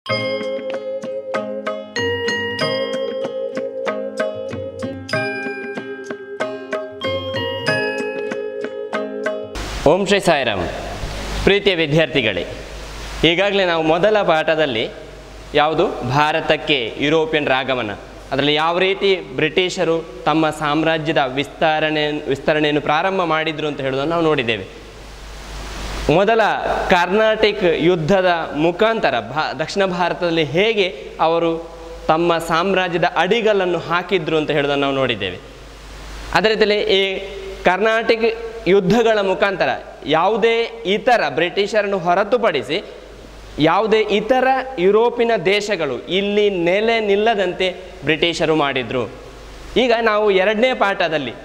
ಓಂ ಶ್ರೀ ಸಾಯಿರಾಮ್. ಪ್ರೀತಿಯ ವಿದ್ಯಾರ್ಥಿಗಳೇ, ಈಗಾಗಲೇ ನಾವು ಮೊದಲ ಪಾಠದಲ್ಲಿ ಯಾವುದು ಭಾರತಕ್ಕೆ ಯುರೋಪಿಯನ್ ಆಗಮನ, ಅದರಲ್ಲಿ ಯಾವ ರೀತಿ ಬ್ರಿಟಿಷರು ತಮ್ಮ ಸಾಮ್ರಾಜ್ಯದ ವಿಸ್ತರಣೆಯನ್ನು ಪ್ರಾರಂಭ ಮಾಡಿದರು ಅಂತ ಹೇಳೋದನ್ನು ನಾವು ನೋಡಿದ್ದೇವೆ. ಮೊದಲ ಕರ್ನಾಟಿಕ್ ಯುದ್ಧದ ಮುಖಾಂತರ ದಕ್ಷಿಣ ಭಾರತದಲ್ಲಿ ಹೇಗೆ ಅವರು ತಮ್ಮ ಸಾಮ್ರಾಜ್ಯದ ಅಡಿಗಲ್ಲನ್ನು ಹಾಕಿದ್ರು ಅಂತ ಹೇಳೋದನ್ನು ನಾವು ನೋಡಿದ್ದೇವೆ. ಅದೇ ರೀತಿಯಲ್ಲಿ ಈ ಕರ್ನಾಟಿಕ್ ಯುದ್ಧಗಳ ಮುಖಾಂತರ ಯಾವುದೇ ಇತರ ಬ್ರಿಟಿಷರನ್ನು ಹೊರತುಪಡಿಸಿ ಯಾವುದೇ ಇತರ ಯುರೋಪಿನ ದೇಶಗಳು ಇಲ್ಲಿ ನೆಲೆ ನಿಲ್ಲದಂತೆ ಬ್ರಿಟಿಷರು ಮಾಡಿದರು. ಈಗ ನಾವು ಎರಡನೇ ಪಾಠದಲ್ಲಿ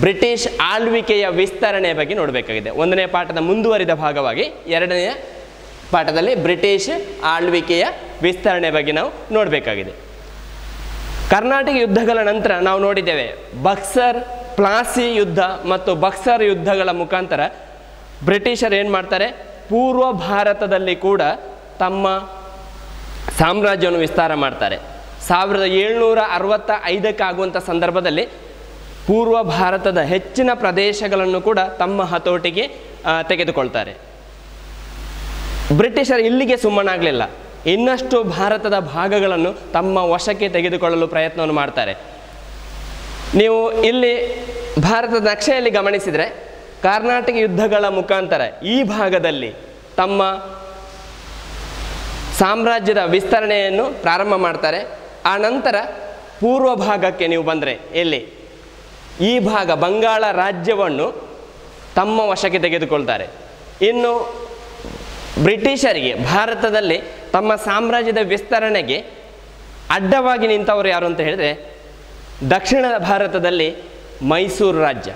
ಬ್ರಿಟಿಷ್ ಆಳ್ವಿಕೆಯ ವಿಸ್ತರಣೆಯ ಬಗ್ಗೆ ನೋಡಬೇಕಾಗಿದೆ. ಒಂದನೇ ಪಾಠದ ಮುಂದುವರಿದ ಭಾಗವಾಗಿ ಎರಡನೆಯ ಪಾಠದಲ್ಲಿ ಬ್ರಿಟಿಷ್ ಆಳ್ವಿಕೆಯ ವಿಸ್ತರಣೆ ಬಗ್ಗೆ ನಾವು ನೋಡಬೇಕಾಗಿದೆ. ಕರ್ನಾಟಕ ಯುದ್ಧಗಳ ನಂತರ ನಾವು ನೋಡಿದ್ದೇವೆ ಬಕ್ಸರ್, ಪ್ಲಾಸಿ ಯುದ್ಧ ಮತ್ತು ಬಕ್ಸರ್ ಯುದ್ಧಗಳ ಮುಖಾಂತರ ಬ್ರಿಟಿಷರು ಏನು ಮಾಡ್ತಾರೆ, ಪೂರ್ವ ಭಾರತದಲ್ಲಿ ಕೂಡ ತಮ್ಮ ಸಾಮ್ರಾಜ್ಯವನ್ನು ವಿಸ್ತಾರ ಮಾಡ್ತಾರೆ. 1765 ಆಗುವಂಥ ಸಂದರ್ಭದಲ್ಲಿ ಪೂರ್ವ ಭಾರತದ ಹೆಚ್ಚಿನ ಪ್ರದೇಶಗಳನ್ನು ಕೂಡ ತಮ್ಮ ಹತೋಟಿಗೆ ತೆಗೆದುಕೊಳ್ತಾರೆ. ಬ್ರಿಟಿಷರು ಇಲ್ಲಿಗೆ ಸುಮ್ಮನಾಗಲಿಲ್ಲ, ಇನ್ನಷ್ಟು ಭಾರತದ ಭಾಗಗಳನ್ನು ತಮ್ಮ ವಶಕ್ಕೆ ತೆಗೆದುಕೊಳ್ಳಲು ಪ್ರಯತ್ನವನ್ನು ಮಾಡ್ತಾರೆ. ನೀವು ಇಲ್ಲಿ ಭಾರತದ ನಕ್ಷೆಯಲ್ಲಿ ಗಮನಿಸಿದರೆ ಕರ್ನಾಟಕ ಯುದ್ಧಗಳ ಮುಖಾಂತರ ಈ ಭಾಗದಲ್ಲಿ ತಮ್ಮ ಸಾಮ್ರಾಜ್ಯದ ವಿಸ್ತರಣೆಯನ್ನು ಪ್ರಾರಂಭ ಮಾಡ್ತಾರೆ. ಆ ನಂತರ ಪೂರ್ವ ಭಾಗಕ್ಕೆ ನೀವು ಬಂದರೆ ಎಲ್ಲಿ ಈ ಭಾಗ ಬಂಗಾಳ ರಾಜ್ಯವನ್ನು ತಮ್ಮ ವಶಕ್ಕೆ ತೆಗೆದುಕೊಳ್ತಾರೆ. ಇನ್ನು ಬ್ರಿಟಿಷರಿಗೆ ಭಾರತದಲ್ಲಿ ತಮ್ಮ ಸಾಮ್ರಾಜ್ಯದ ವಿಸ್ತರಣೆಗೆ ಅಡ್ಡವಾಗಿ ನಿಂತವರು ಯಾರು ಅಂತ ಹೇಳಿದರೆ ದಕ್ಷಿಣ ಭಾರತದಲ್ಲಿ ಮೈಸೂರು ರಾಜ್ಯ.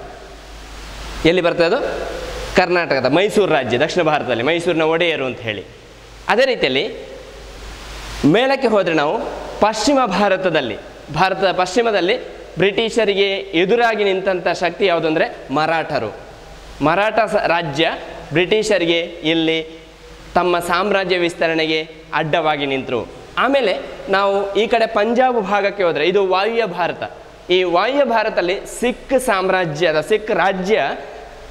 ಎಲ್ಲಿ ಬರ್ತದೆ ಅದು? ಕರ್ನಾಟಕದ ಮೈಸೂರು ರಾಜ್ಯ, ದಕ್ಷಿಣ ಭಾರತದಲ್ಲಿ ಮೈಸೂರಿನ ಒಡೆಯರು ಅಂತ ಹೇಳಿ. ಅದೇ ರೀತಿಯಲ್ಲಿ ಮೇಲಕ್ಕೆ ಹೋದರೆ ನಾವು ಪಶ್ಚಿಮ ಭಾರತದಲ್ಲಿ, ಭಾರತದ ಪಶ್ಚಿಮದಲ್ಲಿ ಬ್ರಿಟಿಷರಿಗೆ ಎದುರಾಗಿ ನಿಂತಹ ಶಕ್ತಿ ಯಾವುದು ಅಂದರೆ ಮರಾಠರು. ಮರಾಠ ರಾಜ್ಯ ಬ್ರಿಟಿಷರಿಗೆ ಇಲ್ಲಿ ತಮ್ಮ ಸಾಮ್ರಾಜ್ಯ ವಿಸ್ತರಣೆಗೆ ಅಡ್ಡವಾಗಿ ನಿಂತರು. ಆಮೇಲೆ ನಾವು ಈ ಕಡೆ ಪಂಜಾಬ್ ಭಾಗಕ್ಕೆ ಹೋದರೆ ಇದು ವಾಯುವ್ಯ ಭಾರತ. ಈ ವಾಯುವ್ಯ ಭಾರತದಲ್ಲಿ ಸಿಖ್ ಸಾಮ್ರಾಜ್ಯದ ಸಿಖ್ ರಾಜ್ಯ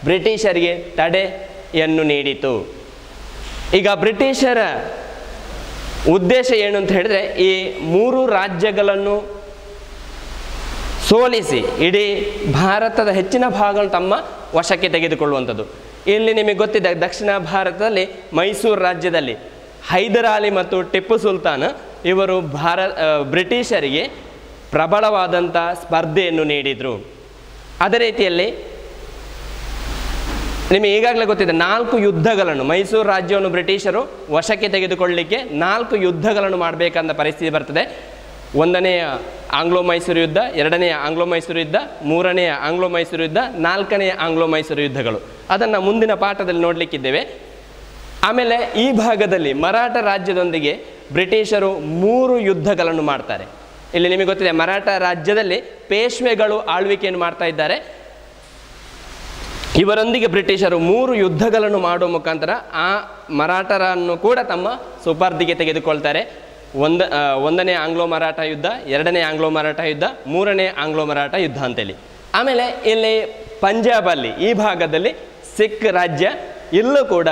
ಬ್ರಿಟಿಷರಿಗೆ ತಡೆಯನ್ನು ನೀಡಿತು. ಈಗ ಬ್ರಿಟಿಷರ ಉದ್ದೇಶ ಏನು ಅಂತ ಹೇಳಿದ್ರೆ ಈ ಮೂರು ರಾಜ್ಯಗಳನ್ನು ಸೋಲಿಸಿ ಇಡೀ ಭಾರತದ ಹೆಚ್ಚಿನ ಭಾಗಗಳನ್ನು ತಮ್ಮ ವಶಕ್ಕೆ ತೆಗೆದುಕೊಳ್ಳುವಂಥದ್ದು. ಇಲ್ಲಿ ನಿಮಗೆ ಗೊತ್ತಿದೆ, ದಕ್ಷಿಣ ಭಾರತದಲ್ಲಿ ಮೈಸೂರು ರಾಜ್ಯದಲ್ಲಿ ಹೈದರಾಲಿ ಮತ್ತು ಟಿಪ್ಪು ಸುಲ್ತಾನ್ ಇವರು ಬ್ರಿಟಿಷರಿಗೆ ಪ್ರಬಲವಾದಂಥ ಸ್ಪರ್ಧೆಯನ್ನು ನೀಡಿದರು. ಅದೇ ರೀತಿಯಲ್ಲಿ ನಿಮಗೆ ಈಗಾಗಲೇ ಗೊತ್ತಿದೆ 4 ಯುದ್ಧಗಳನ್ನು, ಮೈಸೂರು ರಾಜ್ಯವನ್ನು ಬ್ರಿಟಿಷರು ವಶಕ್ಕೆ ತೆಗೆದುಕೊಳ್ಳಲಿಕ್ಕೆ 4 ಯುದ್ಧಗಳನ್ನು ಮಾಡಬೇಕಂತ ಪರಿಸ್ಥಿತಿ ಬರ್ತದೆ. 1ನೇ ಆಂಗ್ಲೋ ಮೈಸೂರು ಯುದ್ಧ, 2ನೇ ಆಂಗ್ಲೋ ಮೈಸೂರು ಯುದ್ಧ, 3ನೇ ಆಂಗ್ಲೋ ಮೈಸೂರು ಯುದ್ಧ, 4ನೇ ಆಂಗ್ಲೋ ಮೈಸೂರು ಯುದ್ಧಗಳು. ಅದನ್ನು ಮುಂದಿನ ಪಾಠದಲ್ಲಿ ನೋಡಲಿಕ್ಕಿದ್ದೇವೆ. ಆಮೇಲೆ ಈ ಭಾಗದಲ್ಲಿ ಮರಾಠ ರಾಜ್ಯದೊಂದಿಗೆ ಬ್ರಿಟಿಷರು 3 ಯುದ್ಧಗಳನ್ನು ಮಾಡ್ತಾರೆ. ಇಲ್ಲಿ ನಿಮಗೆ ಗೊತ್ತಿದೆ, ಮರಾಠ ರಾಜ್ಯದಲ್ಲಿ ಪೇಶ್ವೆಗಳು ಆಳ್ವಿಕೆಯನ್ನು ಮಾಡ್ತಾ ಇದ್ದಾರೆ. ಇವರೊಂದಿಗೆ ಬ್ರಿಟಿಷರು 3 ಯುದ್ಧಗಳನ್ನು ಮಾಡುವ ಮುಖಾಂತರ ಆ ಮರಾಠರನ್ನು ಕೂಡ ತಮ್ಮ ಸುಪರ್ದಿಗೆ ತೆಗೆದುಕೊಳ್ತಾರೆ. 1ನೇ ಆಂಗ್ಲೋ ಮರಾಠ ಯುದ್ಧ, 2ನೇ ಆಂಗ್ಲೋ ಮರಾಠ ಯುದ್ಧ, 3ನೇ ಆಂಗ್ಲೋ ಮರಾಠ ಯುದ್ಧ ಅಂತೇಳಿ. ಆಮೇಲೆ ಇಲ್ಲಿ ಪಂಜಾಬಲ್ಲಿ ಈ ಭಾಗದಲ್ಲಿ ಸಿಖ್ ರಾಜ್ಯ, ಇಲ್ಲೂ ಕೂಡ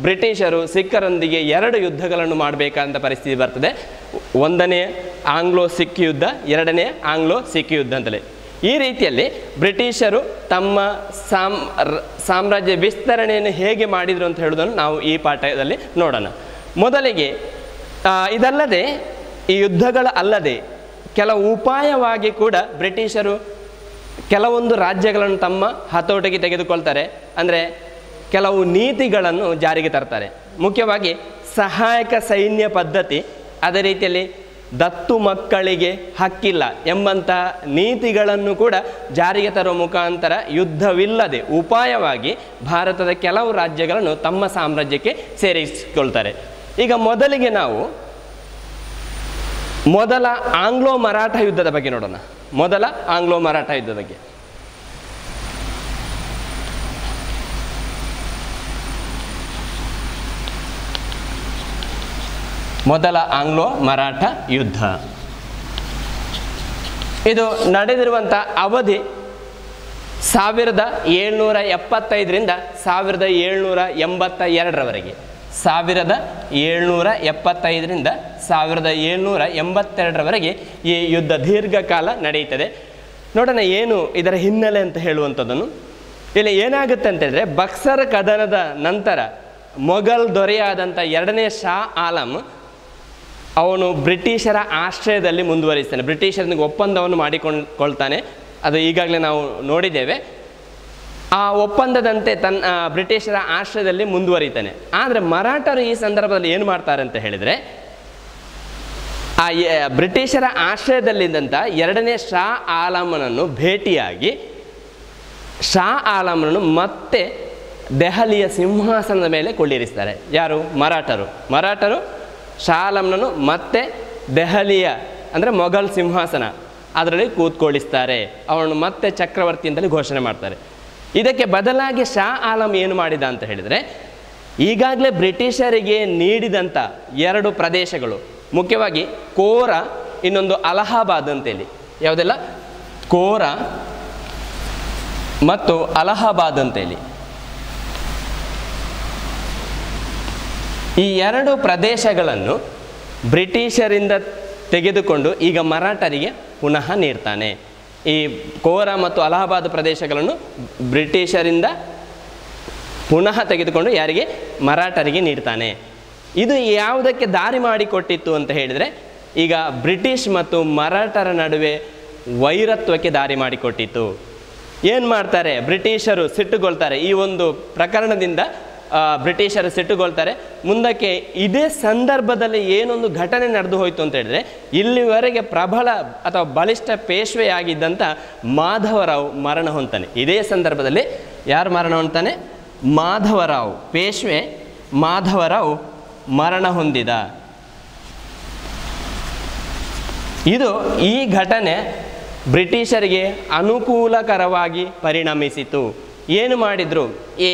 ಬ್ರಿಟಿಷರು ಸಿಖ್ಖರೊಂದಿಗೆ 2 ಯುದ್ಧಗಳನ್ನು ಮಾಡಬೇಕಂತ ಪರಿಸ್ಥಿತಿ ಬರ್ತದೆ. 1ನೇ ಆಂಗ್ಲೋ ಸಿಖ್ ಯುದ್ಧ, 2ನೇ ಆಂಗ್ಲೋ ಸಿಖ್ ಯುದ್ಧ ಅಂತಲೇ. ಈ ರೀತಿಯಲ್ಲಿ ಬ್ರಿಟಿಷರು ತಮ್ಮ ಸಾಮ್ರಾಜ್ಯ ವಿಸ್ತರಣೆಯನ್ನು ಹೇಗೆ ಮಾಡಿದರು ಅಂತ ಹೇಳೋದನ್ನು ನಾವು ಈ ಪಾಠದಲ್ಲಿ ನೋಡೋಣ. ಮೊದಲಿಗೆ ಇದಲ್ಲದೆ ಈ ಯುದ್ಧಗಳ ಅಲ್ಲದೆ ಕೆಲವು ಉಪಾಯವಾಗಿ ಕೂಡ ಬ್ರಿಟಿಷರು ಕೆಲವೊಂದು ರಾಜ್ಯಗಳನ್ನು ತಮ್ಮ ಹತೋಟಿಗೆ ತೆಗೆದುಕೊಳ್ತಾರೆ. ಅಂದರೆ ಕೆಲವು ನೀತಿಗಳನ್ನು ಜಾರಿಗೆ ತರ್ತಾರೆ. ಮುಖ್ಯವಾಗಿ ಸಹಾಯಕ ಸೈನ್ಯ ಪದ್ಧತಿ, ಅದೇ ರೀತಿಯಲ್ಲಿ ದತ್ತು ಮಕ್ಕಳಿಗೆ ಹಕ್ಕಿಲ್ಲ ಎಂಬಂಥ ನೀತಿಗಳನ್ನು ಕೂಡ ಜಾರಿಗೆ ತರುವ ಮುಖಾಂತರ ಯುದ್ಧವಿಲ್ಲದೆ ಉಪಾಯವಾಗಿ ಭಾರತದ ಕೆಲವು ರಾಜ್ಯಗಳನ್ನು ತಮ್ಮ ಸಾಮ್ರಾಜ್ಯಕ್ಕೆ ಸೇರಿಸಿಕೊಳ್ತಾರೆ. ಈಗ ಮೊದಲಿಗೆ ನಾವು ಮೊದಲ ಆಂಗ್ಲೋ ಮರಾಠ ಯುದ್ಧದ ಬಗ್ಗೆ ನೋಡೋಣ. ಮೊದಲ ಆಂಗ್ಲೋ ಮರಾಠ ಯುದ್ಧದ ಬಗ್ಗೆ ಮೊದಲ ಆಂಗ್ಲೋ ಮರಾಠ ಯುದ್ಧ. ಇದು ನಡೆದಿರುವಂಥ ಅವಧಿ 1775ರಿಂದ 1782ರವರೆಗೆ. 1775ರಿಂದ 1782ರವರೆಗೆ ಈ ಯುದ್ಧ ದೀರ್ಘಕಾಲ ನಡೆಯುತ್ತದೆ. ನೋಡೋಣ ಏನು ಇದರ ಹಿನ್ನೆಲೆ ಅಂತ ಹೇಳುವಂಥದ್ದನ್ನು. ಇಲ್ಲಿ ಏನಾಗುತ್ತೆ ಅಂತ ಹೇಳಿದ್ರೆ, ಬಕ್ಸರ್ ಕದನದ ನಂತರ ಮೊಘಲ್ ದೊರೆಯಾದಂಥ 2ನೇ ಶಾ ಆಲಂ ಅವನು ಬ್ರಿಟಿಷರ ಆಶ್ರಯದಲ್ಲಿ ಮುಂದುವರಿಸ್ತಾನೆ. ಬ್ರಿಟಿಷರನಿಗೆ ಒಪ್ಪಂದವನ್ನು ಮಾಡಿಕೊಳ್ತಾನೆ. ಅದು ಈಗಾಗಲೇ ನಾವು ನೋಡಿದ್ದೇವೆ. ಆ ಒಪ್ಪಂದದಂತೆ ಬ್ರಿಟಿಷರ ಆಶ್ರಯದಲ್ಲಿ ಮುಂದುವರಿತಾನೆ. ಆದರೆ ಮರಾಠರು ಈ ಸಂದರ್ಭದಲ್ಲಿ ಏನು ಮಾಡ್ತಾರೆ ಅಂತ ಹೇಳಿದರೆ, ಆ ಬ್ರಿಟಿಷರ ಆಶ್ರಯದಲ್ಲಿದ್ದಂಥ 2ನೇ ಶಾ ಆಲಮನನ್ನು ಭೇಟಿಯಾಗಿ ಶಾ ಆಲಮನನ್ನು ಮತ್ತೆ ದೆಹಲಿಯ ಸಿಂಹಾಸನದ ಮೇಲೆ ಕುಳ್ಳಿರಿಸ್ತಾರೆ. ಯಾರು? ಮರಾಠರು ಶಾ ಆಲಂನನ್ನು ಮತ್ತೆ ದೆಹಲಿಯ ಅಂದರೆ ಮೊಘಲ್ ಸಿಂಹಾಸನ ಅದರಲ್ಲಿ ಕೂತ್ಕೊಳ್ಳಿಸ್ತಾರೆ. ಅವನು ಮತ್ತೆ ಚಕ್ರವರ್ತಿ ಅಂತಲೇ ಘೋಷಣೆ ಮಾಡ್ತಾರೆ. ಇದಕ್ಕೆ ಬದಲಾಗಿ ಶಾ ಆಲಂ ಏನು ಮಾಡಿದ ಅಂತ ಹೇಳಿದರೆ, ಈಗಾಗಲೇ ಬ್ರಿಟಿಷರಿಗೆ ನೀಡಿದಂಥ 2 ಪ್ರದೇಶಗಳು, ಮುಖ್ಯವಾಗಿ ಕೋರಾ, ಇನ್ನೊಂದು ಅಲಹಾಬಾದ್ ಅಂತೇಳಿ, ಯಾವುದೆಲ್ಲ ಕೋರಾ ಮತ್ತು ಅಲಹಾಬಾದ್ ಅಂತೇಳಿ, ಈ 2 ಪ್ರದೇಶಗಳನ್ನು ಬ್ರಿಟಿಷರಿಂದ ತೆಗೆದುಕೊಂಡು ಈಗ ಮರಾಠರಿಗೆ ಪುನಃ ನೀಡ್ತಾನೆ. ಈ ಕೋರಾ ಮತ್ತು ಅಲಹಾಬಾದ್ ಪ್ರದೇಶಗಳನ್ನು ಬ್ರಿಟಿಷರಿಂದ ಪುನಃ ತೆಗೆದುಕೊಂಡು ಯಾರಿಗೆ? ಮರಾಠರಿಗೆ ನೀಡ್ತಾನೆ. ಇದು ಯಾವುದಕ್ಕೆ ದಾರಿ ಮಾಡಿಕೊಟ್ಟಿತ್ತು ಅಂತ ಹೇಳಿದರೆ, ಈಗ ಬ್ರಿಟಿಷ್ ಮತ್ತು ಮರಾಠರ ನಡುವೆ ವೈರತ್ವಕ್ಕೆ ದಾರಿ ಮಾಡಿಕೊಟ್ಟಿತ್ತು. ಏನು ಮಾಡ್ತಾರೆ? ಬ್ರಿಟಿಷರು ಸಿಟ್ಟುಗೊಳ್ತಾರೆ. ಈ ಒಂದು ಪ್ರಕರಣದಿಂದ ಬ್ರಿಟಿಷರು ಸಿಟ್ಟುಗೊಳ್ತಾರೆ. ಮುಂದಕ್ಕೆ ಇದೇ ಸಂದರ್ಭದಲ್ಲಿ ಏನೊಂದು ಘಟನೆ ನಡೆದು ಹೋಯಿತು ಅಂತ ಹೇಳಿದರೆ, ಇಲ್ಲಿವರೆಗೆ ಪ್ರಬಲ ಅಥವಾ ಬಲಿಷ್ಠ ಪೇಶ್ವೆಯಾಗಿದ್ದಂಥ ಮಾಧವರಾವ್ ಮರಣ ಹೊಂತಾನೆ. ಇದೇ ಸಂದರ್ಭದಲ್ಲಿ ಯಾರು ಮರಣ ಹೊಂತಾನೆ? ಮಾಧವರಾವ್, ಪೇಶ್ವೆ ಮಾಧವರಾವ್ ಮರಣ ಹೊಂದಿದ. ಇದು ಈ ಘಟನೆ ಬ್ರಿಟಿಷರಿಗೆ ಅನುಕೂಲಕರವಾಗಿ ಪರಿಣಮಿಸಿತು. ಏನು ಮಾಡಿದರು? ಈ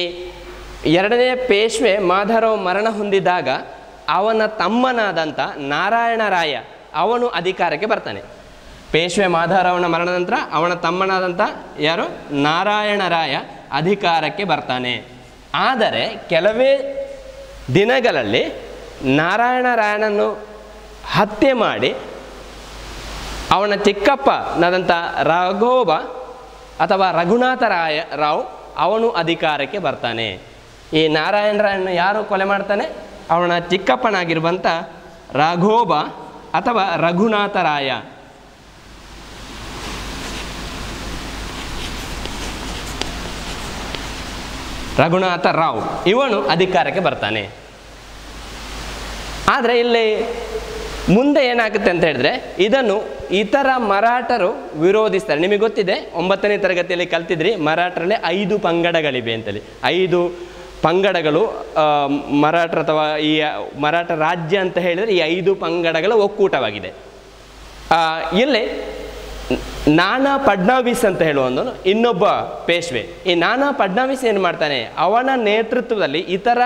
2ನೇ ಪೇಶ್ವೆ ಮಾಧವರಾವ್ ಮರಣ ಹೊಂದಿದಾಗ ಅವನ ತಮ್ಮನಾದಂಥ ನಾರಾಯಣ ರಾಯ ಅವನು ಅಧಿಕಾರಕ್ಕೆ ಬರ್ತಾನೆ. ಪೇಶ್ವೆ ಮಾಧವರಾವನ ಮರಣದ ನಂತರ ಅವನ ತಮ್ಮನಾದಂಥ ಯಾರು? ನಾರಾಯಣ ರಾಯ ಅಧಿಕಾರಕ್ಕೆ ಬರ್ತಾನೆ. ಆದರೆ ಕೆಲವೇ ದಿನಗಳಲ್ಲಿ ನಾರಾಯಣ ರಾಯನನ್ನು ಹತ್ಯೆ ಮಾಡಿ ಅವನ ಚಿಕ್ಕಪ್ಪನಾದಂಥ ರಾಘೋಬ ಅಥವಾ ರಘುನಾಥ ರಾವ್ ಅವನು ಅಧಿಕಾರಕ್ಕೆ ಬರ್ತಾನೆ. ಈ ನಾರಾಯಣ ರಾಯನನ್ನು ಯಾರು ಕೊಲೆ ಮಾಡ್ತಾನೆ? ಅವನ ಚಿಕ್ಕಪ್ಪನಾಗಿರುವಂಥ ರಾಘೋಬ ಅಥವಾ ರಘುನಾಥ ರಾಯ. ರಘುನಾಥ ರಾವ್ ಇವನು ಅಧಿಕಾರಕ್ಕೆ ಬರ್ತಾನೆ. ಆದರೆ ಇಲ್ಲಿ ಮುಂದೆ ಏನಾಗುತ್ತೆ ಅಂತ ಹೇಳಿದ್ರೆ, ಇದನ್ನು ಇತರ ಮರಾಠರು ವಿರೋಧಿಸ್ತಾರೆ. ನಿಮಗೆ ಗೊತ್ತಿದೆ, 9ನೇ ತರಗತಿಯಲ್ಲಿ ಕಲ್ತಿದ್ರಿ, ಮರಾಠರಲ್ಲಿ 5 ಪಂಗಡಗಳಿವೆ ಅಂತೇಳಿ. 5 ಪಂಗಡಗಳು ಮರಾಠ ಅಥವಾ ಈ ಮರಾಠ ರಾಜ್ಯ ಅಂತ ಹೇಳಿದರೆ ಈ 5 ಪಂಗಡಗಳ ಒಕ್ಕೂಟವಾಗಿದೆ. ಇಲ್ಲಿ ನಾನಾ ಫಡ್ನವೀಸ್ ಅಂತ ಹೇಳುವನು ಇನ್ನೊಬ್ಬ ಪೇಶ್ವೆ. ಈ ನಾನಾ ಫಡ್ನವೀಸ್ ಏನು ಮಾಡ್ತಾನೆ? ಅವನ ನೇತೃತ್ವದಲ್ಲಿ ಇತರ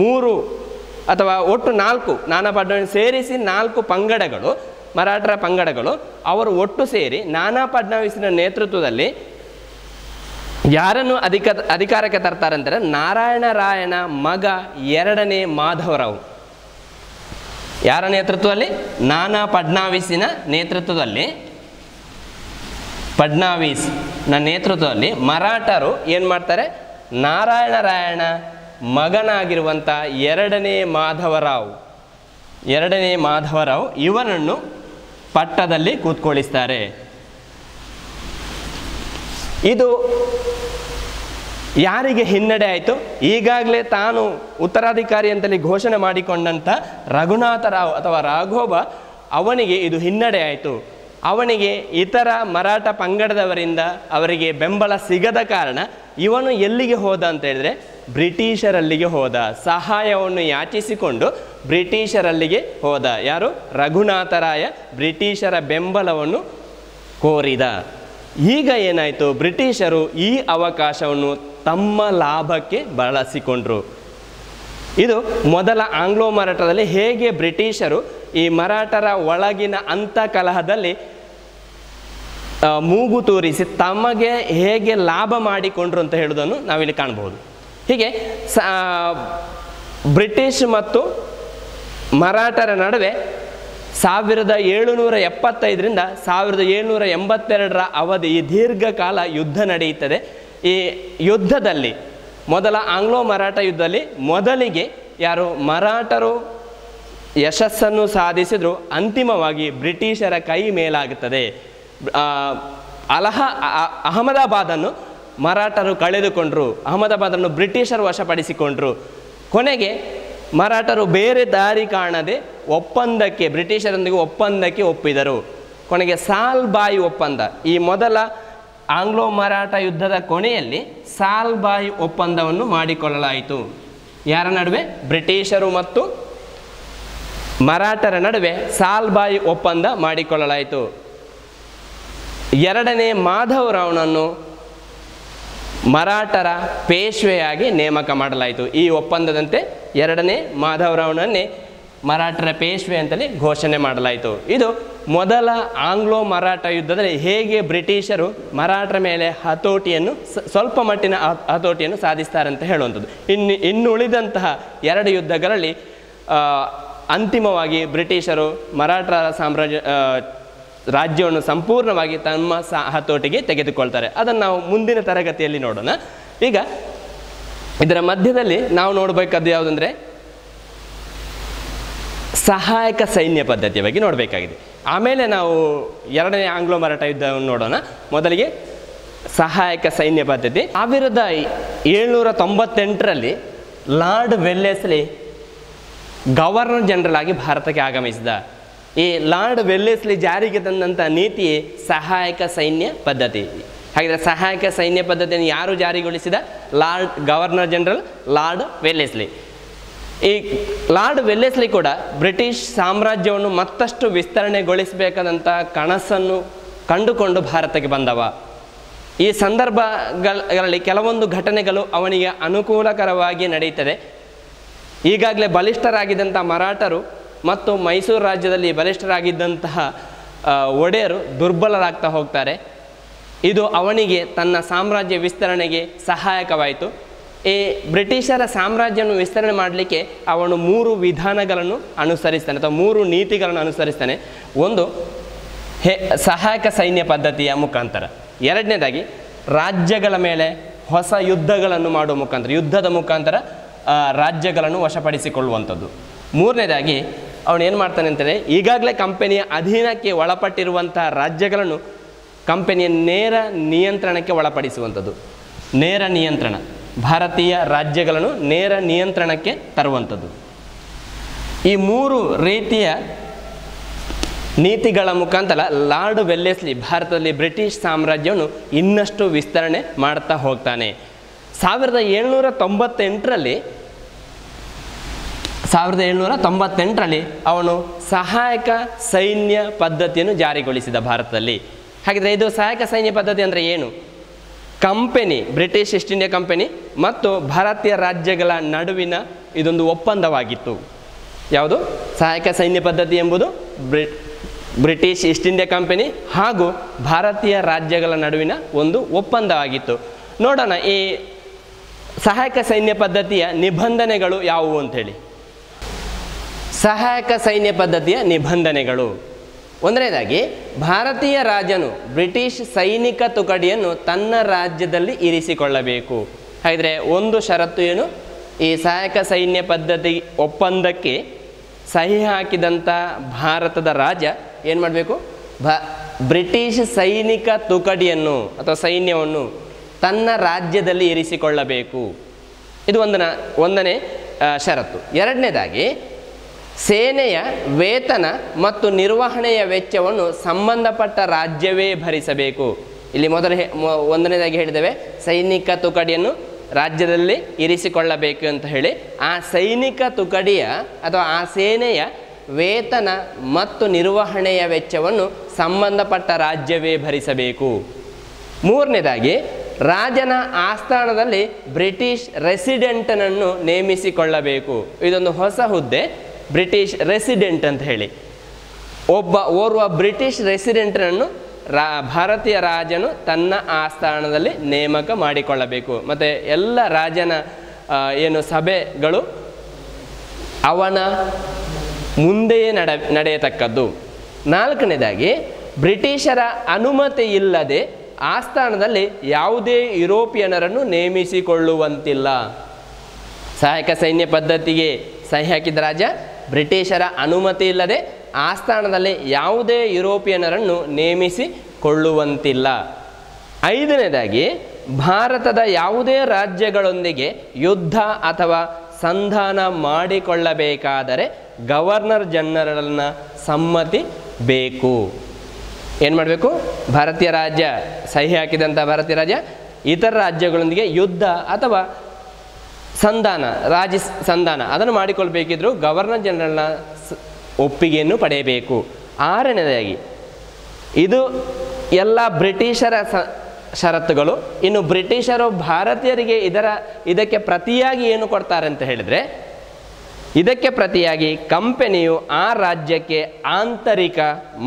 3 ಅಥವಾ ಒಟ್ಟು 4 ನಾನಾ ಫಡ್ನವೀಸ್ ಸೇರಿಸಿ 4 ಪಂಗಡಗಳು, ಮರಾಠರ ಪಂಗಡಗಳು, ಅವರು ಒಟ್ಟು ಸೇರಿ ನಾನಾ ಫಡ್ನವೀಸಿನ ನೇತೃತ್ವದಲ್ಲಿ ಯಾರನ್ನು ಅಧಿಕಾರಕ್ಕೆ ತರ್ತಾರೆ ಅಂತಾರೆ? ನಾರಾಯಣ ರಾಯನ ಮಗ 2ನೇ ಮಾಧವರಾವ್. ಯಾರ ನೇತೃತ್ವದಲ್ಲಿ? ನಾನಾ ಫಡ್ನವೀಸಿನ ನೇತೃತ್ವದಲ್ಲಿ, ಫಡ್ನವೀಸ್ನ ನೇತೃತ್ವದಲ್ಲಿ ಮರಾಠರು ಏನು ಮಾಡ್ತಾರೆ? ನಾರಾಯಣ ರಾಯನ ಮಗನಾಗಿರುವಂಥ 2ನೇ ಮಾಧವರಾವ್ ಇವನನ್ನು ಪಟ್ಟದಲ್ಲಿ ಕೂತ್ಕೊಳ್ಳಿಸ್ತಾರೆ. ಇದು ಯಾರಿಗೆ ಹಿನ್ನಡೆ ಆಯಿತು? ಈಗಾಗಲೇ ತಾನು ಉತ್ತರಾಧಿಕಾರಿ ಅಂತಲೇ ಘೋಷಣೆ ಮಾಡಿಕೊಂಡಂಥ ರಘುನಾಥ ರಾವ್ ಅಥವಾ ರಾಘೋಬ ಅವನಿಗೆ ಇದು ಹಿನ್ನಡೆ ಆಯಿತು. ಅವನಿಗೆ ಇತರ ಮರಾಠ ಪಂಗಡದವರಿಂದ ಅವರಿಗೆ ಬೆಂಬಲ ಸಿಗದ ಕಾರಣ ಇವನು ಎಲ್ಲಿಗೆ ಹೋದ ಅಂತ ಹೇಳಿದ್ರೆ ಬ್ರಿಟಿಷರಲ್ಲಿಗೆ ಹೋದ. ಸಹಾಯವನ್ನು ಯಾಚಿಸಿಕೊಂಡು ಬ್ರಿಟಿಷರಲ್ಲಿಗೆ ಹೋದ. ಯಾರು? ರಘುನಾಥರಾಯ ಬ್ರಿಟಿಷರ ಬೆಂಬಲವನ್ನು ಕೋರಿದ. ಈಗ ಏನಾಯಿತು? ಬ್ರಿಟಿಷರು ಈ ಅವಕಾಶವನ್ನು ತಮ್ಮ ಲಾಭಕ್ಕೆ ಬಳಸಿಕೊಂಡ್ರು. ಇದು ಮೊದಲ ಆಂಗ್ಲೋ ಮರಾಠದಲ್ಲಿ ಹೇಗೆ ಬ್ರಿಟಿಷರು ಈ ಮರಾಠರ ಒಳಗಿನ ಅಂತಕಲಹದಲ್ಲಿ ಮೂಗು ತೂರಿಸಿ ತಮಗೆ ಹೇಗೆ ಲಾಭ ಮಾಡಿಕೊಂಡ್ರು ಅಂತ ಹೇಳುವುದನ್ನು ನಾವಿಲ್ಲಿ ಕಾಣಬಹುದು. ಹೀಗೆ ಬ್ರಿಟಿಷ್ ಮತ್ತು ಮರಾಠರ ನಡುವೆ 1775ರಿಂದ 1782 ಅವಧಿ ಈ ದೀರ್ಘಕಾಲ ಯುದ್ಧ ನಡೆಯುತ್ತದೆ. ಈ ಯುದ್ಧದಲ್ಲಿ ಮೊದಲ ಆಂಗ್ಲೋ ಮರಾಠ ಯುದ್ಧದಲ್ಲಿ ಮೊದಲಿಗೆ ಯಾರು ಮರಾಠರು ಯಶಸ್ಸನ್ನು ಸಾಧಿಸಿದ್ರು, ಅಂತಿಮವಾಗಿ ಬ್ರಿಟಿಷರ ಕೈ ಮೇಲಾಗುತ್ತದೆ. ಅಹಮದಾಬಾದನ್ನು ಮರಾಠರು ಕಳೆದುಕೊಂಡ್ರು, ಅಹಮದಾಬಾದನ್ನು ಬ್ರಿಟಿಷರು ವಶಪಡಿಸಿಕೊಂಡ್ರು. ಕೊನೆಗೆ ಮರಾಠರು ಬೇರೆ ದಾರಿ ಕಾಣದೆ ಒಪ್ಪಂದಕ್ಕೆ, ಬ್ರಿಟಿಷರೊಂದಿಗೆ ಒಪ್ಪಂದಕ್ಕೆ ಒಪ್ಪಿದರು. ಕೊನೆಗೆ ಸಾಲ್ಬಾಯಿ ಒಪ್ಪಂದ, ಈ ಮೊದಲ ಆಂಗ್ಲೋ ಮರಾಠ ಯುದ್ಧದ ಕೊನೆಯಲ್ಲಿ ಸಾಲ್ಬಾಯಿ ಒಪ್ಪಂದವನ್ನು ಮಾಡಿಕೊಳ್ಳಲಾಯಿತು. ಯಾರ ನಡುವೆ? ಬ್ರಿಟಿಷರು ಮತ್ತು ಮರಾಠರ ನಡುವೆ ಸಾಲ್ಬಾಯಿ ಒಪ್ಪಂದ ಮಾಡಿಕೊಳ್ಳಲಾಯಿತು. ಎರಡನೇ ಮಾಧವರಾವ್ನನ್ನು ಮರಾಠರ ಪೇಶ್ವೆಯಾಗಿ ನೇಮಕ ಮಾಡಲಾಯಿತು. ಈ ಒಪ್ಪಂದದಂತೆ ಎರಡನೇ ಮಾಧವರಾವ್ನನ್ನೇ ಮರಾಠರ ಪೇಶ್ವೆ ಅಂತಲೇ ಘೋಷಣೆ ಮಾಡಲಾಯಿತು. ಇದು ಮೊದಲ ಆಂಗ್ಲೋ ಮರಾಠ ಯುದ್ಧದಲ್ಲಿ ಹೇಗೆ ಬ್ರಿಟಿಷರು ಮರಾಠರ ಮೇಲೆ ಹತೋಟಿಯನ್ನು ಸ್ವಲ್ಪ ಮಟ್ಟಿನ ಹತೋಟಿಯನ್ನು ಸಾಧಿಸ್ತಾರೆ ಅಂತ ಹೇಳುವಂಥದ್ದು. ಇನ್ನುಳಿದಂತಹ 2 ಯುದ್ಧಗಳಲ್ಲಿ ಅಂತಿಮವಾಗಿ ಬ್ರಿಟಿಷರು ಮರಾಠರ ರಾಜ್ಯವನ್ನು ಸಂಪೂರ್ಣವಾಗಿ ತಮ್ಮ ಹತೋಟಿಗೆ ತೆಗೆದುಕೊಳ್ತಾರೆ. ಅದನ್ನು ನಾವು ಮುಂದಿನ ತರಗತಿಯಲ್ಲಿ ನೋಡೋಣ. ಈಗ ಇದರ ಮಧ್ಯದಲ್ಲಿ ನಾವು ನೋಡಬೇಕಾದ್ದು ಯಾವುದಂದರೆ ಸಹಾಯಕ ಸೈನ್ಯ ಪದ್ಧತಿಯ ಬಗ್ಗೆ ನೋಡಬೇಕಾಗಿದೆ. ಆಮೇಲೆ ನಾವು ಎರಡನೇ ಆಂಗ್ಲೋ ಮರಾಠ ಯುದ್ಧವನ್ನು ನೋಡೋಣ. ಮೊದಲಿಗೆ ಸಹಾಯಕ ಸೈನ್ಯ ಪದ್ಧತಿ. 1798ರಲ್ಲಿ ಲಾರ್ಡ್ ವೆಲ್ಲೆಸ್ಲಿ ಗವರ್ನರ್ ಜನರಲ್ ಆಗಿ ಭಾರತಕ್ಕೆ ಆಗಮಿಸಿದ. ಈ ಲಾರ್ಡ್ ವೆಲ್ಲೆಸ್ಲಿ ಜಾರಿಗೆ ತಂದಂಥ ನೀತಿಯೇ ಸಹಾಯಕ ಸೈನ್ಯ ಪದ್ಧತಿ. ಹಾಗಿದ್ರೆ ಸಹಾಯಕ ಸೈನ್ಯ ಪದ್ಧತಿಯನ್ನು ಯಾರು ಜಾರಿಗೊಳಿಸಿದ? Governor general lord Wellesley. ಈ ಲಾರ್ಡ್ ವೆಲ್ಲೆಸ್ಲಿ ಕೂಡ ಬ್ರಿಟಿಷ್ ಸಾಮ್ರಾಜ್ಯವನ್ನು ಮತ್ತಷ್ಟು ವಿಸ್ತರಣೆಗೊಳಿಸಬೇಕಾದಂಥ ಕನಸನ್ನು ಕಂಡುಕೊಂಡು ಭಾರತಕ್ಕೆ ಬಂದವ. ಈ ಸಂದರ್ಭಗಳಲ್ಲಿ ಕೆಲವೊಂದು ಘಟನೆಗಳು ಅವನಿಗೆ ಅನುಕೂಲಕರವಾಗಿ ನಡೆಯುತ್ತದೆ. ಈಗಾಗಲೇ ಬಲಿಷ್ಠರಾಗಿದ್ದಂಥ ಮರಾಠರು ಮತ್ತು ಮೈಸೂರು ರಾಜ್ಯದಲ್ಲಿ ಬಲಿಷ್ಠರಾಗಿದ್ದಂತಹ ಒಡೆಯರು ದುರ್ಬಲರಾಗ್ತಾ ಹೋಗ್ತಾರೆ. ಇದು ಅವನಿಗೆ ತನ್ನ ಸಾಮ್ರಾಜ್ಯ ವಿಸ್ತರಣೆಗೆ ಸಹಾಯಕವಾಯಿತು. ಈ ಬ್ರಿಟಿಷರ ಸಾಮ್ರಾಜ್ಯವನ್ನು ವಿಸ್ತರಣೆ ಮಾಡಲಿಕ್ಕೆ ಅವನು 3 ವಿಧಾನಗಳನ್ನು ಅನುಸರಿಸ್ತಾನೆ ಅಥವಾ 3 ನೀತಿಗಳನ್ನು ಅನುಸರಿಸ್ತಾನೆ. ಒಂದು ಸಹಾಯಕ ಸೈನ್ಯ ಪದ್ಧತಿಯ ಮುಖಾಂತರ, ಎರಡನೇದಾಗಿ ರಾಜ್ಯಗಳ ಮೇಲೆ ಹೊಸ ಯುದ್ಧಗಳನ್ನು ಮಾಡುವ ಮುಖಾಂತರ, ಯುದ್ಧದ ಮುಖಾಂತರ ರಾಜ್ಯಗಳನ್ನು ವಶಪಡಿಸಿಕೊಳ್ಳುವಂಥದ್ದು. ಮೂರನೇದಾಗಿ ಅವನು ಏನು ಮಾಡ್ತಾನೆ ಅಂತಂದರೆ ಈಗಾಗಲೇ ಕಂಪನಿಯ ಅಧೀನಕ್ಕೆ ಒಳಪಟ್ಟಿರುವಂತಹ ರಾಜ್ಯಗಳನ್ನು ಕಂಪನಿಯ ನೇರ ನಿಯಂತ್ರಣಕ್ಕೆ ಒಳಪಡಿಸುವಂಥದ್ದು. ನೇರ ನಿಯಂತ್ರಣ, ಭಾರತೀಯ ರಾಜ್ಯಗಳನ್ನು ನೇರ ನಿಯಂತ್ರಣಕ್ಕೆ ತರುವಂಥದ್ದು. ಈ 3 ರೀತಿಯ ನೀತಿಗಳ ಮುಖಾಂತರ ಲಾರ್ಡ್ ವೆಲ್ಲೆಸ್ಲಿ ಭಾರತದಲ್ಲಿ ಬ್ರಿಟಿಷ್ ಸಾಮ್ರಾಜ್ಯವನ್ನು ಇನ್ನಷ್ಟು ವಿಸ್ತರಣೆ ಮಾಡ್ತಾ ಹೋಗ್ತಾನೆ. 1798ರಲ್ಲಿ ಅವನು ಸಹಾಯಕ ಸೈನ್ಯ ಪದ್ಧತಿಯನ್ನು ಜಾರಿಗೊಳಿಸಿದ ಭಾರತದಲ್ಲಿ. ಹಾಗಿದ್ರೆ ಇದು ಸಹಾಯಕ ಸೈನ್ಯ ಪದ್ಧತಿ ಅಂದರೆ ಏನು? Company, British East India company ಮತ್ತು ಭಾರತೀಯ ರಾಜ್ಯಗಳ ನಡುವಿನ ಇದೊಂದು ಒಪ್ಪಂದವಾಗಿತ್ತು. ಯಾವುದು? ಸಹಾಯಕ ಸೈನ್ಯ ಪದ್ಧತಿ ಎಂಬುದು ಬ್ರಿಟಿಷ್ ಈಸ್ಟ್ ಇಂಡಿಯಾ ಕಂಪನಿ ಹಾಗೂ ಭಾರತೀಯ ರಾಜ್ಯಗಳ ನಡುವಿನ ಒಂದು ಒಪ್ಪಂದವಾಗಿತ್ತು. ನೋಡೋಣ ಈ ಸಹಾಯಕ ಸೈನ್ಯ ಪದ್ಧತಿಯ ನಿಬಂಧನೆಗಳು ಯಾವುವು ಅಂಥೇಳಿ. ಸಹಾಯಕ ಸೈನ್ಯ ಪದ್ಧತಿಯ ನಿಬಂಧನೆಗಳು: ಒಂದನೇದಾಗಿ, ಭಾರತೀಯ ರಾಜನು ಬ್ರಿಟಿಷ್ ಸೈನಿಕ ತುಕಡಿಯನ್ನು ತನ್ನ ರಾಜ್ಯದಲ್ಲಿ ಇರಿಸಿಕೊಳ್ಳಬೇಕು. ಹಾಗಿದ್ರೆ ಒಂದು ಷರತ್ತು ಏನು? ಈ ಸಹಾಯಕ ಸೈನ್ಯ ಪದ್ಧತಿ ಒಪ್ಪಂದಕ್ಕೆ ಸಹಿ ಹಾಕಿದಂಥ ಭಾರತದ ರಾಜ ಏನು ಮಾಡಬೇಕು? ಬ್ರಿಟಿಷ್ ಸೈನಿಕ ತುಕಡಿಯನ್ನು ಅಥವಾ ಸೈನ್ಯವನ್ನು ತನ್ನ ರಾಜ್ಯದಲ್ಲಿ ಇರಿಸಿಕೊಳ್ಳಬೇಕು. ಇದು ಒಂದನೇ ಷರತ್ತು. ಎರಡನೇದಾಗಿ, ಸೇನೆಯ ವೇತನ ಮತ್ತು ನಿರ್ವಹಣೆಯ ವೆಚ್ಚವನ್ನು ಸಂಬಂಧಪಟ್ಟ ರಾಜ್ಯವೇ ಭರಿಸಬೇಕು. ಇಲ್ಲಿ ಒಂದನೇದಾಗಿ ಹೇಳಿದ್ದೇವೆ, ಸೈನಿಕ ತುಕಡಿಯನ್ನು ರಾಜ್ಯದಲ್ಲಿ ಇರಿಸಿಕೊಳ್ಳಬೇಕು ಅಂತ ಹೇಳಿ. ಆ ಸೈನಿಕ ತುಕಡಿಯ ಅಥವಾ ಆ ಸೇನೆಯ ವೇತನ ಮತ್ತು ನಿರ್ವಹಣೆಯ ವೆಚ್ಚವನ್ನು ಸಂಬಂಧಪಟ್ಟ ರಾಜ್ಯವೇ ಭರಿಸಬೇಕು. ಮೂರನೇದಾಗಿ, ರಾಜನ ಆಸ್ಥಾನದಲ್ಲಿ ಬ್ರಿಟಿಷ್ ರೆಸಿಡೆಂಟನನ್ನು ನೇಮಿಸಿಕೊಳ್ಳಬೇಕು. ಇದೊಂದು ಹೊಸ ಹುದ್ದೆ, ಬ್ರಿಟಿಷ್ ರೆಸಿಡೆಂಟ್ ಅಂತ ಹೇಳಿ. ಓರ್ವ ಬ್ರಿಟಿಷ್ ರೆಸಿಡೆಂಟನನ್ನು ಭಾರತೀಯ ರಾಜನು ತನ್ನ ಆಸ್ಥಾನದಲ್ಲಿ ನೇಮಕ ಮಾಡಿಕೊಳ್ಳಬೇಕು. ಮತ್ತು ಎಲ್ಲ ರಾಜನ ಏನು ಸಭೆಗಳು ಅವನ ಮುಂದೆಯೇ ನಡೆಯತಕ್ಕದ್ದು. ನಾಲ್ಕನೇದಾಗಿ, ಬ್ರಿಟಿಷರ ಅನುಮತಿ ಇಲ್ಲದೆ ಆಸ್ಥಾನದಲ್ಲಿ ಯಾವುದೇ ಯುರೋಪಿಯನರನ್ನು ನೇಮಿಸಿಕೊಳ್ಳುವಂತಿಲ್ಲ. ಸಹಾಯಕ ಸೈನ್ಯ ಪದ್ಧತಿಗೆ ಸಹಿ ಹಾಕಿದ ರಾಜ ಬ್ರಿಟಿಷರ ಅನುಮತಿ ಇಲ್ಲದೆ ಆಸ್ಥಾನದಲ್ಲಿ ಯಾವುದೇ ಯುರೋಪಿಯನರನ್ನು ನೇಮಿಸಿಕೊಳ್ಳುವಂತಿಲ್ಲ. ಐದನೇದಾಗಿ, ಭಾರತದ ಯಾವುದೇ ರಾಜ್ಯಗಳೊಂದಿಗೆ ಯುದ್ಧ ಅಥವಾ ಸಂಧಾನ ಮಾಡಿಕೊಳ್ಳಬೇಕಾದರೆ ಗವರ್ನರ್ ಜನರಲ್ನ ಸಮ್ಮತಿ ಬೇಕು. ಏನು ಮಾಡಬೇಕು? ಭಾರತೀಯ ರಾಜ್ಯ ಸಹಿ ಹಾಕಿದಂಥ ಭಾರತೀಯ ರಾಜ್ಯ ಇತರ ರಾಜ್ಯಗಳೊಂದಿಗೆ ಯುದ್ಧ ಅಥವಾ ಸಂಧಾನ ಅದನ್ನು ಮಾಡಿಕೊಳ್ಬೇಕಿದ್ರು ಗವರ್ನರ್ ಜನರಲ್ನ ಒಪ್ಪಿಗೆಯನ್ನು ಪಡೆಯಬೇಕು. ಆರನೇದಾಗಿ, ಇದು ಎಲ್ಲ ಬ್ರಿಟಿಷರ ಷರತ್ತುಗಳು. ಇನ್ನು ಬ್ರಿಟಿಷರು ಭಾರತೀಯರಿಗೆ ಇದಕ್ಕೆ ಪ್ರತಿಯಾಗಿ ಏನು ಕೊಡ್ತಾರೆ ಅಂತ ಹೇಳಿದರೆ, ಇದಕ್ಕೆ ಪ್ರತಿಯಾಗಿ ಕಂಪನಿಯು ಆ ರಾಜ್ಯಕ್ಕೆ ಆಂತರಿಕ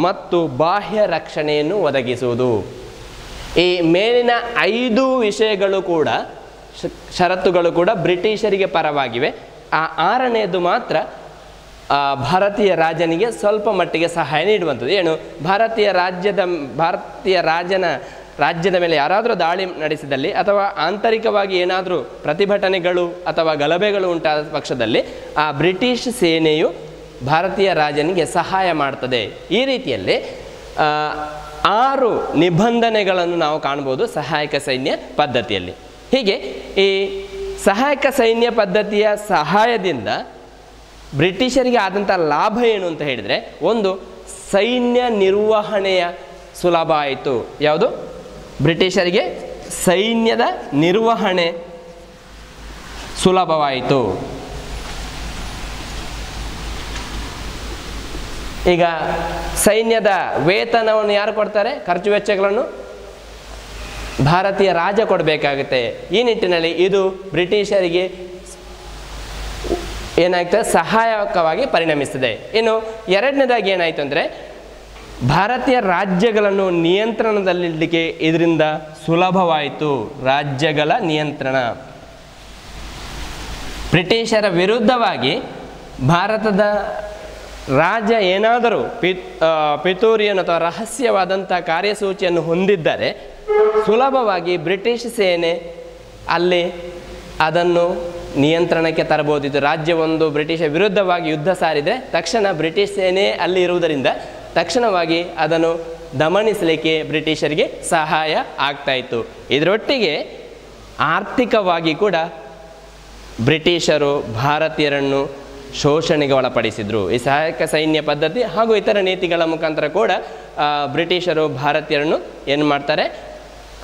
ಮತ್ತು ಬಾಹ್ಯ ರಕ್ಷಣೆಯನ್ನು ಒದಗಿಸುವುದು. ಈ ಮೇಲಿನ 5 ವಿಷಯಗಳು ಕೂಡ ಷರತ್ತುಗಳು ಕೂಡ ಬ್ರಿಟಿಷರಿಗೆ ಪರವಾಗಿವೆ. ಆ 6ನೇದು ಮಾತ್ರ ಭಾರತೀಯ ರಾಜನಿಗೆ ಸ್ವಲ್ಪ ಮಟ್ಟಿಗೆ ಸಹಾಯ ನೀಡುವಂಥದ್ದು. ಏನು? ಭಾರತೀಯ ರಾಜ್ಯದ ಮೇಲೆ ಯಾರಾದರೂ ದಾಳಿ ನಡೆಸಿದಲ್ಲಿ ಅಥವಾ ಆಂತರಿಕವಾಗಿ ಏನಾದರೂ ಪ್ರತಿಭಟನೆಗಳು ಅಥವಾ ಗಲಭೆಗಳು ಉಂಟಾದ ಪಕ್ಷದಲ್ಲಿ ಆ ಬ್ರಿಟಿಷ್ ಸೇನೆಯು ಭಾರತೀಯ ರಾಜನಿಗೆ ಸಹಾಯ ಮಾಡ್ತದೆ. ಈ ರೀತಿಯಲ್ಲಿ 6 ನಿಬಂಧನೆಗಳನ್ನು ನಾವು ಕಾಣ್ಬೋದು ಸಹಾಯಕ ಸೈನ್ಯ ಪದ್ಧತಿಯಲ್ಲಿ. ಹೀಗೆ ಈ ಸಹಾಯಕ ಸೈನ್ಯ ಪದ್ಧತಿಯ ಸಹಾಯದಿಂದ ಬ್ರಿಟಿಷರಿಗೆ ಆದಂಥ ಲಾಭ ಏನು ಅಂತ ಹೇಳಿದರೆ, ಒಂದು, ಸೈನ್ಯ ನಿರ್ವಹಣೆಯ ಸುಲಭ ಆಯಿತು. ಯಾವುದು? ಬ್ರಿಟಿಷರಿಗೆ ಸೈನ್ಯದ ನಿರ್ವಹಣೆ ಸುಲಭವಾಯಿತು. ಈಗ ಸೈನ್ಯದ ವೇತನವನ್ನು ಯಾರು ಕೊಡ್ತಾರೆ? ಖರ್ಚು ವೆಚ್ಚಗಳನ್ನು ಭಾರತೀಯ ರಾಜ ಕೊಡಬೇಕಾಗುತ್ತೆ. ಈ ನಿಟ್ಟಿನಲ್ಲಿ ಇದು ಬ್ರಿಟಿಷರಿಗೆ ಏನಾಗ್ತದೆ? ಸಹಾಯಕವಾಗಿ ಪರಿಣಮಿಸ್ತದೆ. ಇನ್ನು ಎರಡನೇದಾಗಿ ಏನಾಯಿತು ಅಂದರೆ, ಭಾರತೀಯ ರಾಜ್ಯಗಳನ್ನು ನಿಯಂತ್ರಣದಲ್ಲಿಡಲಿಕ್ಕೆ ಇದರಿಂದ ಸುಲಭವಾಯಿತು. ರಾಜ್ಯಗಳ ನಿಯಂತ್ರಣ. ಬ್ರಿಟಿಷರ ವಿರುದ್ಧವಾಗಿ ಭಾರತದ ರಾಜ ಏನಾದರೂ ಪಿತೂರಿಯನ್ನು ಅಥವಾ ರಹಸ್ಯವಾದಂಥ ಕಾರ್ಯಸೂಚಿಯನ್ನು ಹೊಂದಿದ್ದರೆ ಸುಲಭವಾಗಿ ಬ್ರಿಟಿಷ್ ಸೇನೆ ಅಲ್ಲಿ ಅದನ್ನು ನಿಯಂತ್ರಣಕ್ಕೆ ತರಬಹುದಿತ್ತು. ರಾಜ್ಯವೊಂದು ಬ್ರಿಟಿಷ್ ವಿರುದ್ಧವಾಗಿ ಯುದ್ಧ ಸಾರಿದರೆ ತಕ್ಷಣ ಬ್ರಿಟಿಷ್ ಸೇನೆ ಅಲ್ಲಿ ಇರುವುದರಿಂದ ತಕ್ಷಣವಾಗಿ ಅದನ್ನು ದಮನಿಸಲಿಕ್ಕೆ ಬ್ರಿಟಿಷರಿಗೆ ಸಹಾಯ ಆಗ್ತಾಯಿತ್ತು. ಇದರೊಟ್ಟಿಗೆ ಆರ್ಥಿಕವಾಗಿ ಕೂಡ ಬ್ರಿಟಿಷರು ಭಾರತೀಯರನ್ನು ಶೋಷಣೆಗೆ ಒಳಪಡಿಸಿದರು. ಈ ಸಹಾಯಕ ಸೈನ್ಯ ಪದ್ಧತಿ ಹಾಗೂ ಇತರ ನೀತಿಗಳ ಮುಖಾಂತರ ಕೂಡ ಬ್ರಿಟಿಷರು ಭಾರತೀಯರನ್ನು ಏನು ಮಾಡ್ತಾರೆ?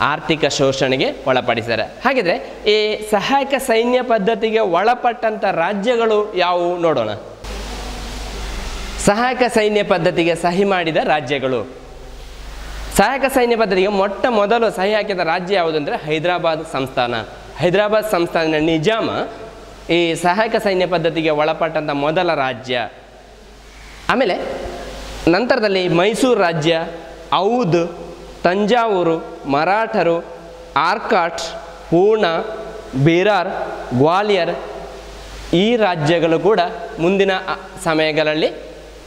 ಆರ್ಥಿಕ ಶೋಷಣೆಗೆ ಒಳಪಡಿಸಿದ್ದಾರೆ. ಹಾಗಿದ್ರೆ ಈ ಸಹಾಯಕ ಸೈನ್ಯ ಪದ್ಧತಿಗೆ ಒಳಪಟ್ಟಂಥ ರಾಜ್ಯಗಳು ಯಾವುವು ನೋಡೋಣ. ಸಹಾಯಕ ಸೈನ್ಯ ಪದ್ಧತಿಗೆ ಸಹಿ ಮಾಡಿದ ರಾಜ್ಯಗಳು. ಸಹಾಯಕ ಸೈನ್ಯ ಪದ್ಧತಿಗೆ ಮೊಟ್ಟ ಮೊದಲು ಸಹಿ ಹಾಕಿದ ರಾಜ್ಯ ಯಾವುದು ಅಂದರೆ ಹೈದರಾಬಾದ್ ಸಂಸ್ಥಾನ. ಹೈದರಾಬಾದ್ ಸಂಸ್ಥಾನ ನಿಜಾಮ ಈ ಸಹಾಯಕ ಸೈನ್ಯ ಪದ್ಧತಿಗೆ ಒಳಪಟ್ಟಂಥ ಮೊದಲ ರಾಜ್ಯ. ಆಮೇಲೆ ನಂತರದಲ್ಲಿ ಮೈಸೂರು ರಾಜ್ಯ, ಔಧ್, ತಂಜಾವೂರು, ಮರಾಠರು, ಆರ್ಕಾಟ್, ಪೂರ್ಣ, ಬಿರಾರ್, ಗ್ವಾಲಿಯರ್ ಈ ರಾಜ್ಯಗಳು ಕೂಡ ಮುಂದಿನ ಸಮಯಗಳಲ್ಲಿ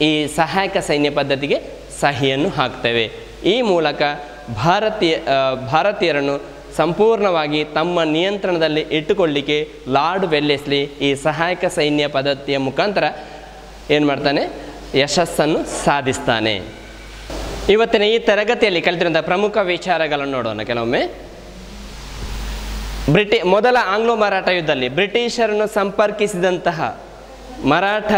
ಈ ಸಹಾಯಕ ಸೈನ್ಯ ಪದ್ಧತಿಗೆ ಸಹಿಯನ್ನು ಹಾಕ್ತವೆ. ಈ ಮೂಲಕ ಭಾರತೀಯರನ್ನು ಸಂಪೂರ್ಣವಾಗಿ ತಮ್ಮ ನಿಯಂತ್ರಣದಲ್ಲಿ ಇಟ್ಟುಕೊಳ್ಳಿಕ್ಕೆ ಲಾರ್ಡ್ ವೆಲ್ಲೆಸ್ಲಿ ಈ ಸಹಾಯಕ ಸೈನ್ಯ ಪದ್ಧತಿಯ ಮುಖಾಂತರ ಏನು ಮಾಡ್ತಾನೆ? ಯಶಸ್ಸನ್ನು ಸಾಧಿಸ್ತಾನೆ. ಇವತ್ತಿನ ಈ ತರಗತಿಯಲ್ಲಿ ಕಲಿತಿರುವಂಥ ಪ್ರಮುಖ ವಿಚಾರಗಳನ್ನು ನೋಡೋಣ ಕೆಲವೊಮ್ಮೆ. ಮೊದಲ ಆಂಗ್ಲೋ ಮರಾಠ ಯುದ್ಧದಲ್ಲಿ ಬ್ರಿಟಿಷರನ್ನು ಸಂಪರ್ಕಿಸಿದಂತಹ ಮರಾಠ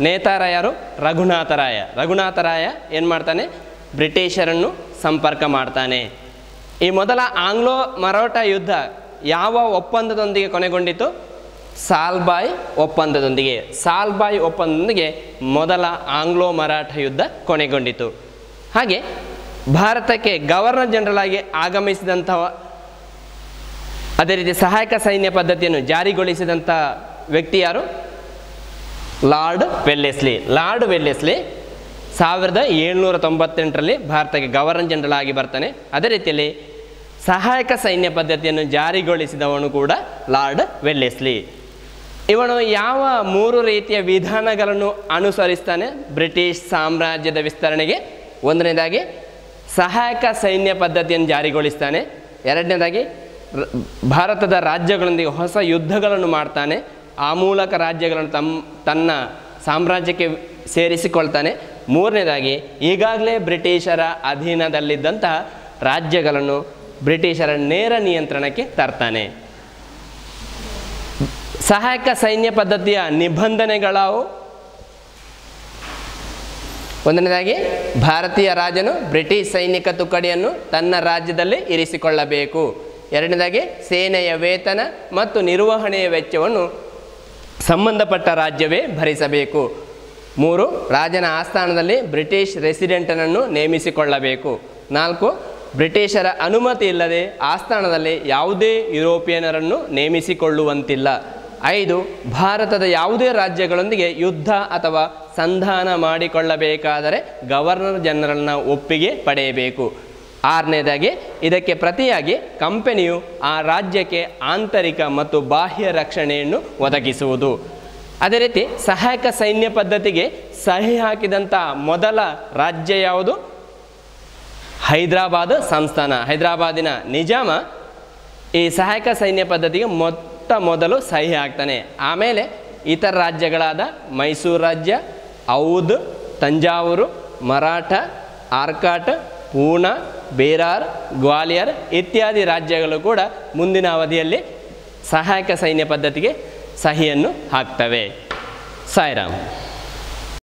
ನೇತಾರ ಯಾರು? ರಘುನಾಥರಾಯ. ರಘುನಾಥರಾಯ ಏನು ಮಾಡ್ತಾನೆ? ಬ್ರಿಟಿಷರನ್ನು ಸಂಪರ್ಕ ಮಾಡ್ತಾನೆ. ಈ ಮೊದಲ ಆಂಗ್ಲೋ ಮರಾಠ ಯುದ್ಧ ಯಾವ ಒಪ್ಪಂದದೊಂದಿಗೆ ಕೊನೆಗೊಂಡಿತು? ಸಾಲ್ಬಾಯ್ ಒಪ್ಪಂದದೊಂದಿಗೆ. ಸಾಲ್ಬಾಯ್ ಒಪ್ಪಂದದೊಂದಿಗೆ ಮೊದಲ ಆಂಗ್ಲೋ ಮರಾಠ ಯುದ್ಧ ಕೊನೆಗೊಂಡಿತು. ಹಾಗೆ ಭಾರತಕ್ಕೆ ಗವರ್ನರ್ ಜನರಲ್ ಆಗಿ ಆಗಮಿಸಿದಂತಹ ಅದೇ ರೀತಿ ಸಹಾಯಕ ಸೈನ್ಯ ಪದ್ಧತಿಯನ್ನು ಜಾರಿಗೊಳಿಸಿದಂಥ ವ್ಯಕ್ತಿ ಯಾರು? Lord Wellesley. ಲಾರ್ಡ್ ವೆಲ್ಲೆಸ್ಲಿ 1798ರಲ್ಲಿ ಭಾರತಕ್ಕೆ ಗವರ್ನರ್ ಜನರಲ್ ಆಗಿ ಬರ್ತಾನೆ. ಅದೇ ರೀತಿಯಲ್ಲಿ ಸಹಾಯಕ ಸೈನ್ಯ ಪದ್ಧತಿಯನ್ನು ಜಾರಿಗೊಳಿಸಿದವನು ಕೂಡ ಲಾರ್ಡ್ ವೆಲ್ಲೆಸ್ಲಿ. ಇವನು ಯಾವ 3 ರೀತಿಯ ವಿಧಾನಗಳನ್ನು ಅನುಸರಿಸ್ತಾನೆ ಬ್ರಿಟಿಷ್ ಸಾಮ್ರಾಜ್ಯದ ವಿಸ್ತರಣೆಗೆ? ಒಂದನೇದಾಗಿ ಸಹಾಯಕ ಸೈನ್ಯ ಪದ್ಧತಿಯನ್ನು ಜಾರಿಗೊಳಿಸ್ತಾನೆ. ಎರಡನೇದಾಗಿ ಭಾರತದ ರಾಜ್ಯಗಳೊಂದಿಗೆ ಹೊಸ ಯುದ್ಧಗಳನ್ನು ಮಾಡ್ತಾನೆ. ಆ ಮೂಲಕ ರಾಜ್ಯಗಳನ್ನು ತನ್ನ ಸಾಮ್ರಾಜ್ಯಕ್ಕೆ ಸೇರಿಸಿಕೊಳ್ತಾನೆ. ಮೂರನೇದಾಗಿ ಈಗಾಗಲೇ ಬ್ರಿಟಿಷರ ಅಧೀನದಲ್ಲಿದ್ದಂತಹ ರಾಜ್ಯಗಳನ್ನು ಬ್ರಿಟಿಷರ ನೇರ ನಿಯಂತ್ರಣಕ್ಕೆ ತರ್ತಾನೆ. ಸಹಾಯಕ ಸೈನ್ಯ ಪದ್ಧತಿಯ ನಿಬಂಧನೆಗಳಾವು? ಒಂದನೇದಾಗಿ ಭಾರತೀಯ ರಾಜನು ಬ್ರಿಟಿಷ್ ಸೈನಿಕ ತುಕಡಿಯನ್ನು ತನ್ನ ರಾಜ್ಯದಲ್ಲಿ ಇರಿಸಿಕೊಳ್ಳಬೇಕು. ಎರಡನೇದಾಗಿ ಸೇನೆಯ ವೇತನ ಮತ್ತು ನಿರ್ವಹಣೆಯ ವೆಚ್ಚವನ್ನು ಸಂಬಂಧಪಟ್ಟ ರಾಜ್ಯವೇ ಭರಿಸಬೇಕು. 3, ರಾಜನ ಆಸ್ಥಾನದಲ್ಲಿ ಬ್ರಿಟಿಷ್ ರೆಸಿಡೆಂಟನನ್ನು ನೇಮಿಸಿಕೊಳ್ಳಬೇಕು. 4, ಬ್ರಿಟಿಷರ ಅನುಮತಿ ಇಲ್ಲದೆ ಆಸ್ಥಾನದಲ್ಲಿ ಯಾವುದೇ ಯುರೋಪಿಯನರನ್ನು ನೇಮಿಸಿಕೊಳ್ಳುವಂತಿಲ್ಲ. 5, ಭಾರತದ ಯಾವುದೇ ರಾಜ್ಯಗಳೊಂದಿಗೆ ಯುದ್ಧ ಅಥವಾ ಸಂಧಾನ ಮಾಡಿಕೊಳ್ಳಬೇಕಾದರೆ ಗವರ್ನರ್ ಜನರಲ್ನ ಒಪ್ಪಿಗೆ ಪಡೆಯಬೇಕು. 6ನೇದಾಗಿ ಇದಕ್ಕೆ ಪ್ರತಿಯಾಗಿ ಕಂಪನಿಯು ಆ ರಾಜ್ಯಕ್ಕೆ ಆಂತರಿಕ ಮತ್ತು ಬಾಹ್ಯ ರಕ್ಷಣೆಯನ್ನು ಒದಗಿಸುವುದು. ಅದೇ ರೀತಿ ಸಹಾಯಕ ಸೈನ್ಯ ಪದ್ಧತಿಗೆ ಸಹಿ ಹಾಕಿದಂಥ ಮೊದಲ ರಾಜ್ಯ ಯಾವುದು? ಹೈದರಾಬಾದ್ ಸಂಸ್ಥಾನ. ಹೈದರಾಬಾದಿನ ನಿಜಾಮ ಈ ಸಹಾಯಕ ಸೈನ್ಯ ಪದ್ಧತಿಗೆ ಮೊದಲು ಸಹಿ ಹಾಕ್ತಾನೆ. ಆಮೇಲೆ ಇತರ ರಾಜ್ಯಗಳಾದ ಮೈಸೂರು ರಾಜ್ಯ, ಔಧ್, ತಂಜಾವೂರು, ಮರಾಠ, ಆರ್ಕಾಟ್, ಪೂನಾ, ಬೇರಾರ್, ಗ್ವಾಲಿಯರ್ ಇತ್ಯಾದಿ ರಾಜ್ಯಗಳು ಕೂಡ ಮುಂದಿನ ಅವಧಿಯಲ್ಲಿ ಸಹಾಯಕ ಸೈನ್ಯ ಪದ್ಧತಿಗೆ ಸಹಿಯನ್ನು ಹಾಕ್ತವೆ. ಸಾಯಿರಾಮ್.